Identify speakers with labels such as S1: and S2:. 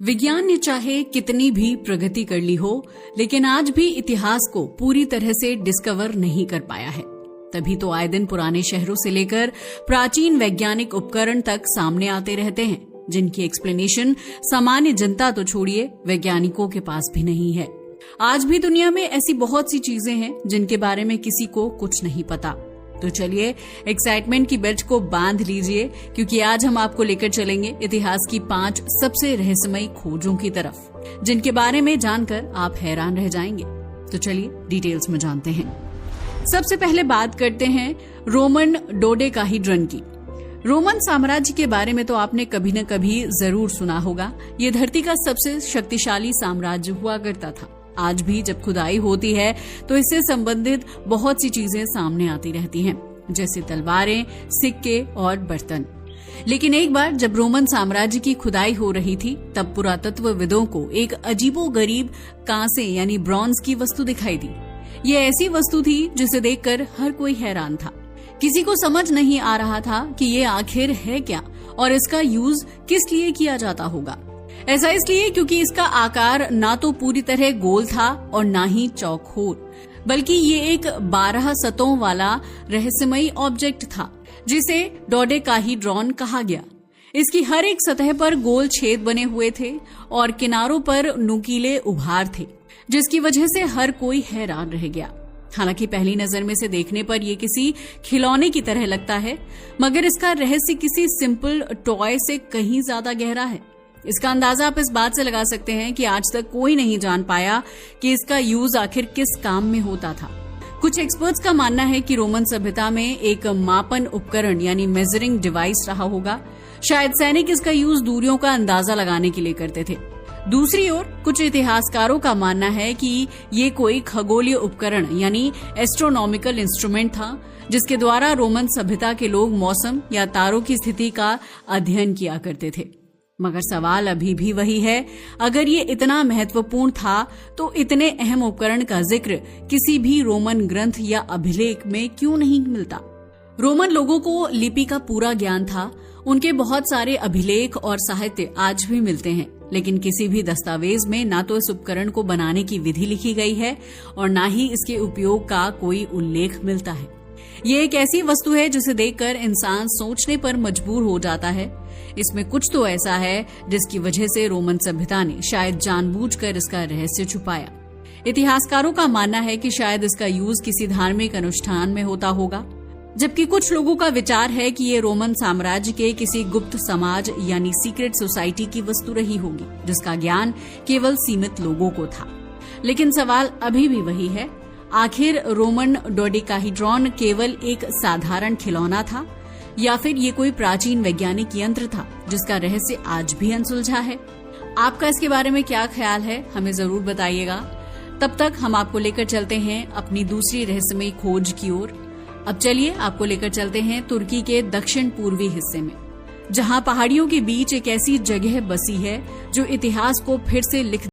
S1: विज्ञान ने चाहे कितनी भी प्रगति कर ली हो, लेकिन आज भी इतिहास को पूरी तरह से डिस्कवर नहीं कर पाया है। तभी तो आए दिन पुराने शहरों से लेकर प्राचीन वैज्ञानिक उपकरण तक सामने आते रहते हैं, जिनकी एक्सप्लेनेशन सामान्य जनता तो छोड़िए, वैज्ञानिकों के पास भी नहीं है। आज भी दुनिया में ऐसी बहुत सी चीजें हैं जिनके बारे में किसी को कुछ नहीं पता। तो चलिए एक्साइटमेंट की बेल्ट को बांध लीजिए, क्योंकि आज हम आपको लेकर चलेंगे इतिहास की 5 सबसे रहस्यमयी खोजों की तरफ, जिनके बारे में जानकर आप हैरान रह जाएंगे। तो चलिए डिटेल्स में जानते हैं। सबसे पहले बात करते हैं रोमन डोडेकाहीड्रन की। रोमन साम्राज्य के बारे में तो आपने कभी न कभी जरूर सुना होगा। ये धरती का सबसे शक्तिशाली साम्राज्य हुआ करता था। आज भी जब खुदाई होती है तो इससे संबंधित बहुत सी चीजें सामने आती रहती हैं, जैसे तलवारें, सिक्के और बर्तन। लेकिन एक बार जब रोमन साम्राज्य की खुदाई हो रही थी, तब पुरातत्वविदों को एक अजीबोगरीब कांसे यानी ब्रॉन्ज की वस्तु दिखाई दी। ये ऐसी वस्तु थी जिसे देखकर हर कोई हैरान था। किसी को समझ नहीं आ रहा था कि ये आखिर है क्या और इसका यूज किस लिए किया जाता होगा। ऐसा इसलिए क्योंकि इसका आकार ना तो पूरी तरह गोल था और ना ही चौकोर, बल्कि ये एक 12 सतहों वाला रहस्यमयी ऑब्जेक्ट था, जिसे डोडेकाहीड्रॉन कहा गया। इसकी हर एक सतह पर गोल छेद बने हुए थे और किनारों पर नुकीले उभार थे, जिसकी वजह से हर कोई हैरान रह गया। हालांकि पहली नजर में से देखने पर यह किसी खिलौने की तरह लगता है, मगर इसका रहस्य किसी सिंपल टॉय से कहीं ज्यादा गहरा है। इसका अंदाजा आप इस बात से लगा सकते हैं कि आज तक कोई नहीं जान पाया कि इसका यूज आखिर किस काम में होता था। कुछ एक्सपर्ट्स का मानना है कि रोमन सभ्यता में एक मापन उपकरण यानी मेजरिंग डिवाइस रहा होगा। शायद सैनिक इसका यूज दूरियों का अंदाजा लगाने के लिए करते थे। दूसरी ओर कुछ इतिहासकारों का मानना है कि ये कोई खगोलीय उपकरण यानी एस्ट्रोनॉमिकल इंस्ट्रूमेंट था, जिसके द्वारा रोमन सभ्यता के लोग मौसम या तारों की स्थिति का अध्ययन किया करते थे। मगर सवाल अभी भी वही है, अगर ये इतना महत्वपूर्ण था तो इतने अहम उपकरण का जिक्र किसी भी रोमन ग्रंथ या अभिलेख में क्यों नहीं मिलता। रोमन लोगों को लिपि का पूरा ज्ञान था। उनके बहुत सारे अभिलेख और साहित्य आज भी मिलते हैं, लेकिन किसी भी दस्तावेज में ना तो इस उपकरण को बनाने की विधि लिखी गई है और ना ही इसके उपयोग का कोई उल्लेख मिलता है। ये एक ऐसी वस्तु है जिसे देखकर इंसान सोचने पर मजबूर हो जाता है। इसमें कुछ तो ऐसा है जिसकी वजह से रोमन सभ्यता ने शायद जानबूझकर इसका रहस्य छुपाया। इतिहासकारों का मानना है कि शायद इसका यूज किसी धार्मिक अनुष्ठान में होता होगा, जबकि कुछ लोगों का विचार है कि ये रोमन साम्राज्य के किसी गुप्त समाज यानी सीक्रेट सोसाइटी की वस्तु रही होगी, जिसका ज्ञान केवल सीमित लोगों को था। लेकिन सवाल अभी भी वही है, आखिर रोमन डोडेकाहीड्रॉन केवल एक साधारण खिलौना था या फिर ये कोई प्राचीन वैज्ञानिक यंत्र था जिसका रहस्य आज भी अनसुलझा है। आपका इसके बारे में क्या ख्याल है, हमें जरूर बताइएगा। तब तक हम आपको लेकर चलते हैं अपनी दूसरी रहस्यमयी खोज की ओर। अब चलिए आपको लेकर चलते हैं तुर्की के दक्षिण पूर्वी हिस्से में, जहां पहाड़ियों के बीच एक ऐसी जगह बसी है जो इतिहास को फिर से लिख